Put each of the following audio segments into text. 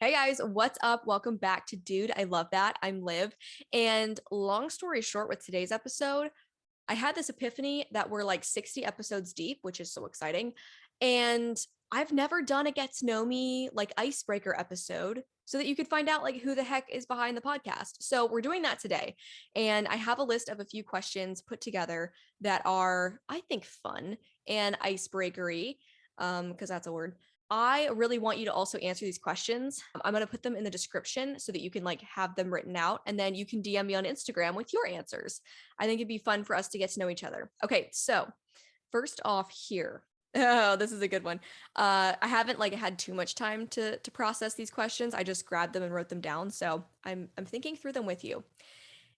Hey guys, what's up? Welcome back to Dude, I Love That. I'm Liv. And long story short, with today's episode, I had this epiphany that we're like 60 episodes deep, which is so exciting. And I've never done a get to know me like icebreaker episode so that you could find out like who the heck is behind the podcast. So we're doing that today. And I have a list of a few questions put together that are, I think, fun and icebreakery, because that's a word. I really want you to also answer these questions. I'm going to put them in the description so that you can like have them written out and then you can DM me on Instagram with your answers. I think it'd be fun for us to get to know each other. Okay, so first off here. Oh, this is a good one. I haven't like had too much time to process these questions. I just grabbed them and wrote them down. So I'm thinking through them with you.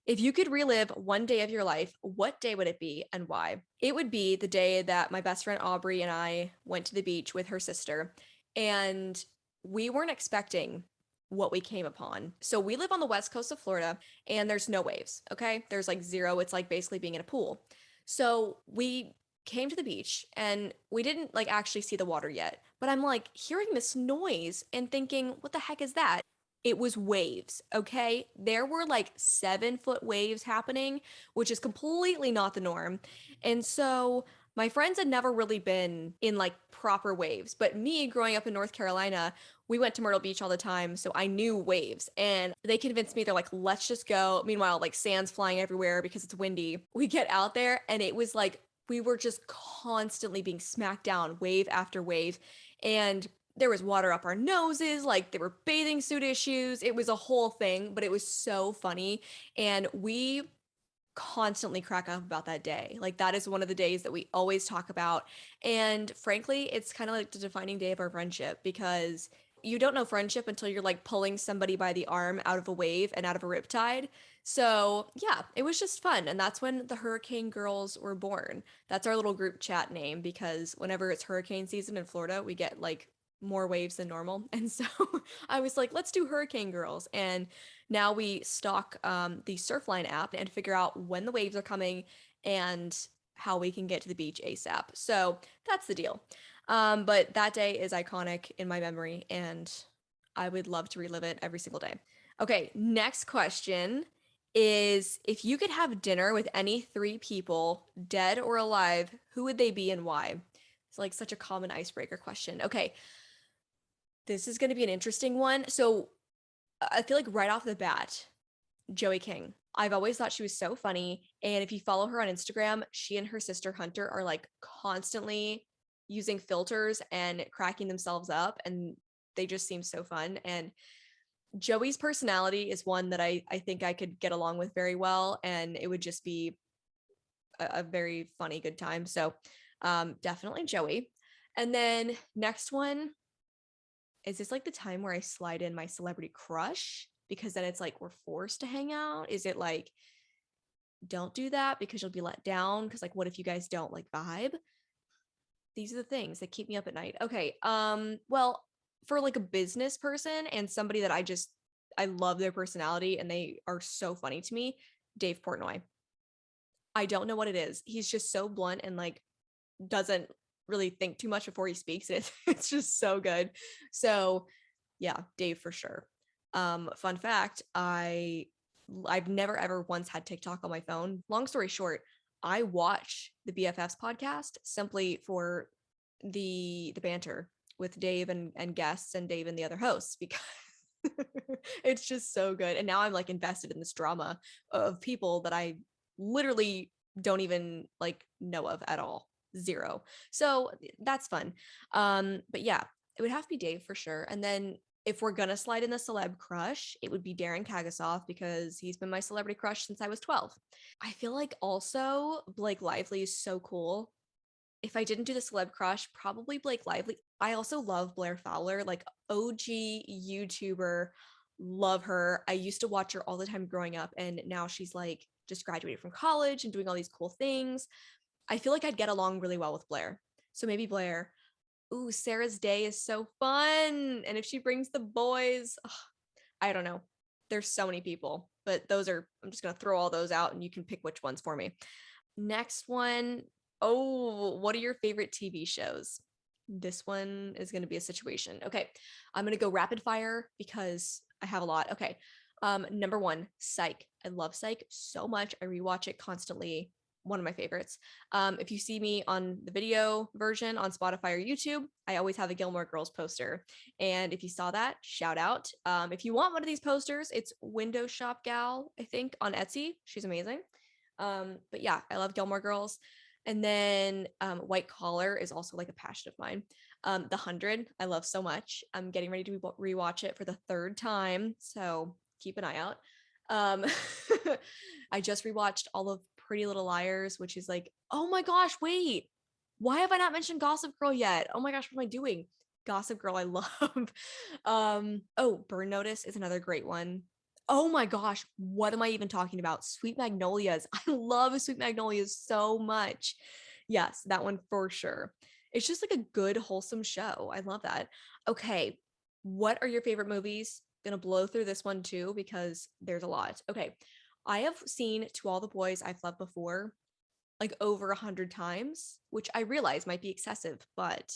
If you could relive one day of your life, what day would it be and why? It would be the day that my best friend Aubrey and I went to the beach with her sister, and we weren't expecting what we came upon. So we live on the west coast of Florida and there's no waves, okay? There's like zero. It's like basically being in a pool. So we came to the beach and we didn't like actually see the water yet, but I'm like hearing this noise and thinking, what the heck is that? It was waves, okay? There were like 7-foot waves happening, which is completely not the norm. And so my friends had never really been in like proper waves, but me growing up in North Carolina, we went to Myrtle Beach all the time, so I knew waves. And they convinced me, they're like, let's just go. Meanwhile, like sand's flying everywhere because it's windy. We get out there and it was like we were just constantly being smacked down, wave after wave. And there was water up our noses, like there were bathing suit issues. It was a whole thing, but it was so funny. And we constantly crack up about that day. Like that is one of the days that we always talk about. And frankly, it's kind of like the defining day of our friendship because you don't know friendship until you're like pulling somebody by the arm out of a wave and out of a riptide. So, yeah, it was just fun. And that's when the Hurricane Girls were born. That's our little group chat name because whenever it's hurricane season in Florida, we get like more waves than normal. And so I was like, let's do Hurricane Girls. And now we stock the Surfline app and figure out when the waves are coming and how we can get to the beach ASAP. So that's the deal. But that day is iconic in my memory, and I would love to relive it every single day. Okay, next question is if you could have dinner with any three people, dead or alive, who would they be and why? It's like such a common icebreaker question. Okay, this is going to be an interesting one. So I feel like right off the bat, Joey King. I've always thought she was so funny. And if you follow her on Instagram, she and her sister Hunter are like constantly using filters and cracking themselves up. And they just seem so fun. And Joey's personality is one that I think I could get along with very well. And it would just be a very funny, good time. So definitely Joey. And then next one, is this like the time where I slide in my celebrity crush? Because then it's like we're forced to hang out. Is it like don't do that because you'll be let down? Because like what if you guys don't like vibe? These are the things that keep me up at night. Okay. Well, for like a business person and somebody that I love their personality and they are so funny to me, Dave Portnoy. I don't know what it is. He's just so blunt and like doesn't really think too much before he speaks. It's just so good. So yeah, Dave for sure. Fun fact, I've never ever once had TikTok on my phone. Long story short, I watch the BFFs podcast simply for the banter with Dave and guests and Dave and the other hosts because it's just so good. And now I'm like invested in this drama of people that I literally don't even like know of at all. Zero. So that's fun. But yeah, it would have to be Dave for sure. And then if we're gonna slide in the celeb crush, it would be Darren Kagasoff because he's been my celebrity crush since I was 12. I feel like also Blake Lively is so cool. If I didn't do the celeb crush, probably Blake Lively. I also love Blair Fowler, like OG YouTuber. Love her. I used to watch her all the time growing up, and now she's like just graduated from college and doing all these cool things. I feel like I'd get along really well with Blair. So maybe Blair. Ooh, Sarah's Day is so fun. And if she brings the boys, ugh, I don't know. There's so many people, but I'm just going to throw all those out and you can pick which ones for me. Next one. Oh, what are your favorite TV shows? This one is going to be a situation. Okay. I'm going to go rapid fire because I have a lot. Okay. Number one, Psych. I love Psych so much. I rewatch it constantly. One of my favorites. If you see me on the video version on Spotify or YouTube, I always have a Gilmore Girls poster. And if you saw that, shout out. If you want one of these posters, it's Window Shop Gal, I think, on Etsy. She's amazing. But yeah, I love Gilmore Girls. And then White Collar is also like a passion of mine. The 100, I love so much. I'm getting ready to rewatch it for the third time, so keep an eye out. Um, I just rewatched all of Pretty Little Liars, which is like, oh my gosh, wait, why have I not mentioned Gossip Girl yet? Oh my gosh, what am I doing? Gossip Girl, I love. Oh, Burn Notice is another great one. Oh my gosh, what am I even talking about? Sweet Magnolias. I love Sweet Magnolias so much. Yes, that one for sure. It's just like a good, wholesome show. I love that. Okay, what are your favorite movies? Gonna blow through this one too because there's a lot. Okay, I have seen To All the Boys I've Loved Before like over 100 times, which I realize might be excessive, but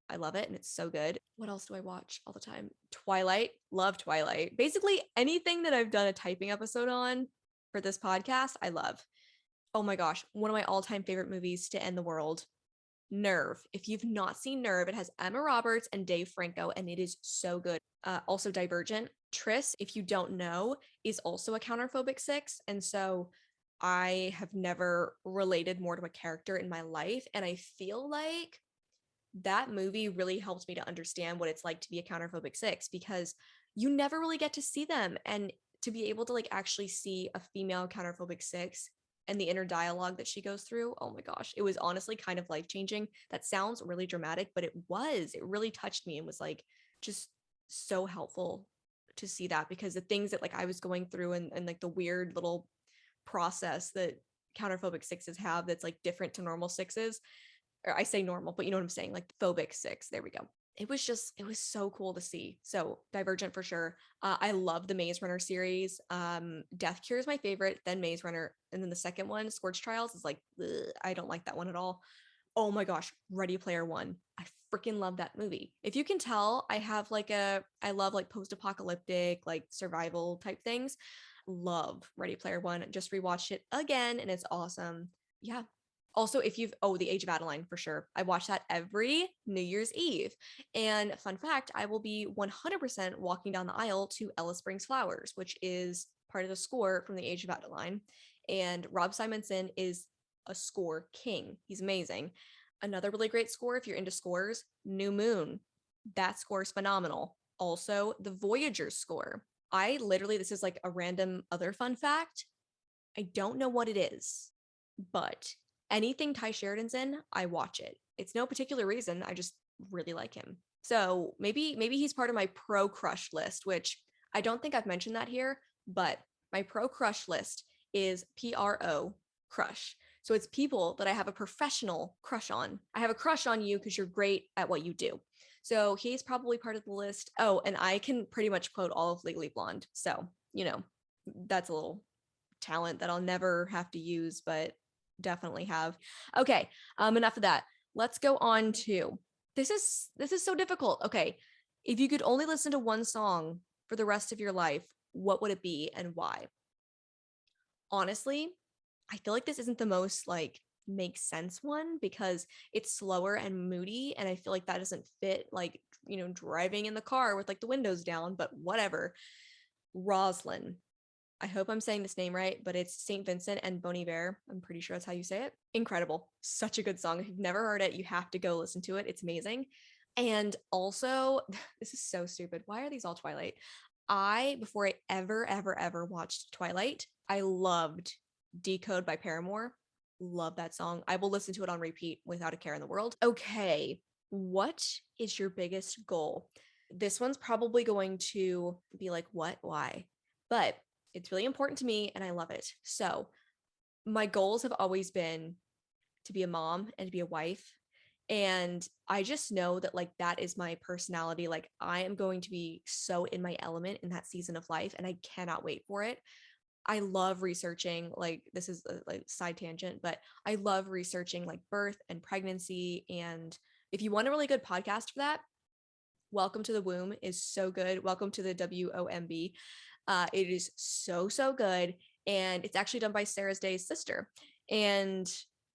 I love it and it's so good. What else do I watch all the time? Twilight, love Twilight. Basically, anything that I've done a typing episode on for this podcast, I love. Oh my gosh, one of my all time favorite movies to end the world, Nerve. If you've not seen Nerve, it has Emma Roberts and Dave Franco, and it is so good. Also, Divergent. Tris, if you don't know, is also a counterphobic six. And so I have never related more to a character in my life. And I feel like that movie really helped me to understand what it's like to be a counterphobic six because you never really get to see them. And to be able to like actually see a female counterphobic six and the inner dialogue that she goes through, oh my gosh, it was honestly kind of life changing. That sounds really dramatic, but it really touched me and was like just so helpful to see that because the things that like I was going through and like the weird little process that counterphobic sixes have that's like different to normal sixes, or I say normal, but you know what I'm saying, like phobic six. There we go. It was so cool to see. So Divergent for sure. I love the Maze Runner series. Death Cure is my favorite, then Maze Runner, and then the second one, Scorch Trials, is like ugh, I don't like that one at all. Oh my gosh, Ready Player One. I freaking love that movie. If you can tell, I love like post-apocalyptic, like survival type things. Love Ready Player One. Just rewatched it again and it's awesome. Yeah. Also, if you've, oh, The Age of Adeline for sure. I watch that every New Year's Eve. And fun fact, I will be 100% walking down the aisle to Ella Springs Flowers, which is part of the score from The Age of Adeline. And Rob Simonson is a score king. He's amazing. Another really great score, if you're into scores, New Moon. That score is phenomenal. Also, the Voyager score. This is like a random other fun fact. I don't know what it is, but anything Ty Sheridan's in, I watch it. It's no particular reason. I just really like him. So maybe he's part of my ProCrush list, which I don't think I've mentioned that here, but my ProCrush list is PRO crush. So it's people that I have a professional crush on. I have a crush on you because you're great at what you do. So he's probably part of the list. Oh, and I can pretty much quote all of Legally Blonde. So, that's a little talent that I'll never have to use, but definitely have. Okay, enough of that. Let's go on to this is so difficult. Okay, if you could only listen to one song for the rest of your life, what would it be and why? Honestly, I feel like this isn't the most like makes sense one because it's slower and moody and I feel like that doesn't fit like, driving in the car with like the windows down, but whatever. Roslyn. I hope I'm saying this name right, but it's St. Vincent and Bon Iver. I'm pretty sure that's how you say it. Incredible. Such a good song. If you've never heard it, you have to go listen to it. It's amazing. And also, this is so stupid. Why are these all Twilight? Before I ever watched Twilight, I loved Decode by Paramore. Love that song. I will listen to it on repeat without a care in the world. Okay. What is your biggest goal? This one's probably going to be like, what? Why? But it's really important to me and I love it. So, my goals have always been to be a mom and to be a wife. And I just know that like that is my personality. Like I am going to be so in my element in that season of life and I cannot wait for it. I love researching, like this is a like side tangent, but I love researching like birth and pregnancy and If you want a really good podcast for that, Welcome to the Womb is so good. Welcome to the WOMB. It is so good. And it's actually done by Sarah's Day's sister. And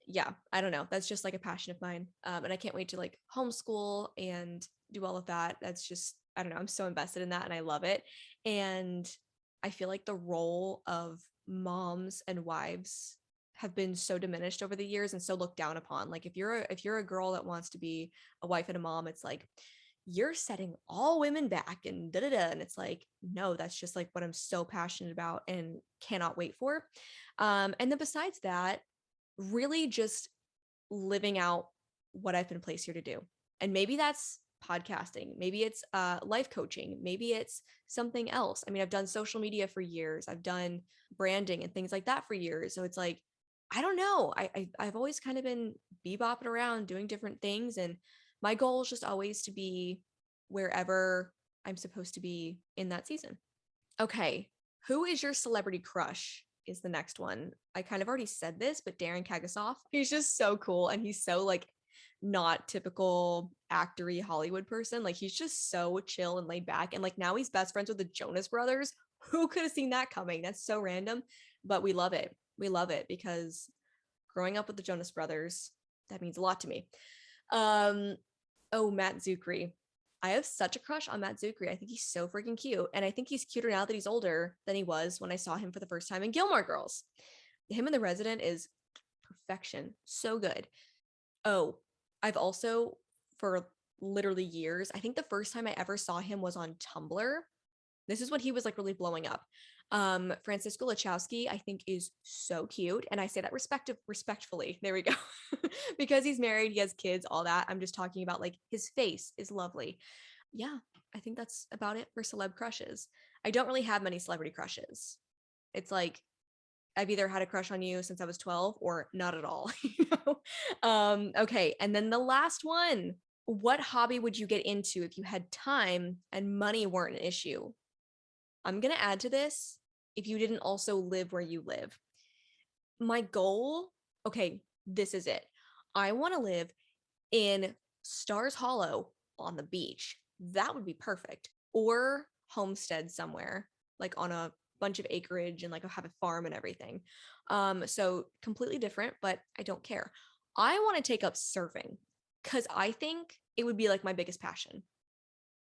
yeah, I don't know. That's just like a passion of mine. And I can't wait to like homeschool and do all of that. That's just, I don't know. I'm so invested in that and I love it. And I feel like the role of moms and wives have been so diminished over the years and so looked down upon. Like if you're a girl that wants to be a wife and a mom, it's like you're setting all women back and da da da. And it's like, no, that's just like what I'm so passionate about and cannot wait for. And then besides that, really just living out what I've been placed here to do. And maybe that's podcasting, maybe it's life coaching, maybe it's something else. I mean, I've done social media for years, I've done branding and things like that for years. So it's like, I don't know. I've always kind of been bebopping around doing different things, and my goal is just always to be wherever I'm supposed to be in that season. Okay, who is your celebrity crush? Is the next one. I kind of already said this, but Darren Kagasoff, he's just so cool and he's so like not typical actory Hollywood person. Like he's just so chill and laid back. And like now he's best friends with the Jonas Brothers. Who could have seen that coming? That's so random, but we love it. We love it because growing up with the Jonas Brothers, that means a lot to me. Um, oh, Matt Zuckery. I have such a crush on Matt Zuckery. I think he's so freaking cute. And I think he's cuter now that he's older than he was when I saw him for the first time in Gilmore Girls. Him in The Resident is perfection. So good. Oh, I've also, for literally years, I think the first time I ever saw him was on Tumblr. This is when he was like really blowing up. Francisco Lachowski, I think, is so cute. And I say that respectfully. There we go. Because he's married, he has kids, all that. I'm just talking about like his face is lovely. Yeah, I think that's about it for celeb crushes. I don't really have many celebrity crushes. It's like I've either had a crush on you since I was 12 or not at all. Okay. And then the last one. What hobby would you get into if you had time and money weren't an issue? I'm going to add to this if you didn't also live where you live. My goal, okay, this is it. I want to live in Stars Hollow on the beach. That would be perfect. Or homestead somewhere, like on a bunch of acreage and like have a farm and everything. So completely different, but I don't care. I want to take up surfing because I think it would be like my biggest passion.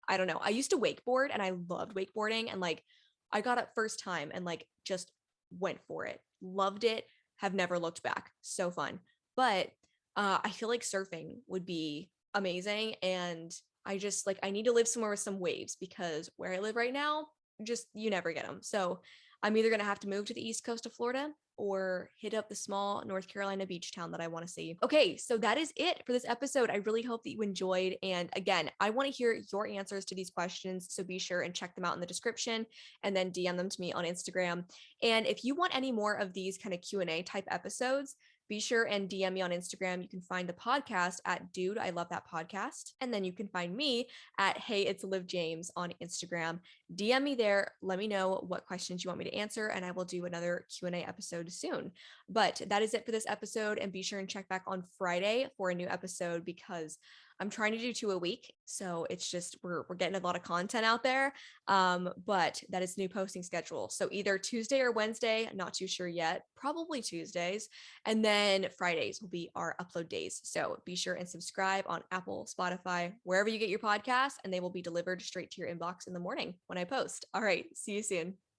I don't know. I used to wakeboard and I loved wakeboarding, and like I got it first time and like just went for it. Loved it. Have never looked back. So fun. But I feel like surfing would be amazing, and I just like I need to live somewhere with some waves because where I live right now, just you never get them. So I'm either going to have to move to the east coast of Florida or hit up the small North Carolina beach town that I want to see. Okay, so that is it for this episode. I really hope that you enjoyed. And again, I want to hear your answers to these questions. So be sure and check them out in the description and then DM them to me on Instagram. And if you want any more of these kind of Q&A type episodes, be sure and DM me on Instagram. You can find the podcast at Dude, I Love That Podcast. And then you can find me at Hey, It's Liv James on Instagram. DM me there. Let me know what questions you want me to answer, and I will do another Q&A episode soon. But that is it for this episode. And be sure and check back on Friday for a new episode because I'm trying to do 2 a week. So it's just, we're getting a lot of content out there. But that is new posting schedule. So either Tuesday or Wednesday, not too sure yet, probably Tuesdays. And then Fridays will be our upload days. So be sure and subscribe on Apple, Spotify, wherever you get your podcasts, and they will be delivered straight to your inbox in the morning when I post. All right. See you soon.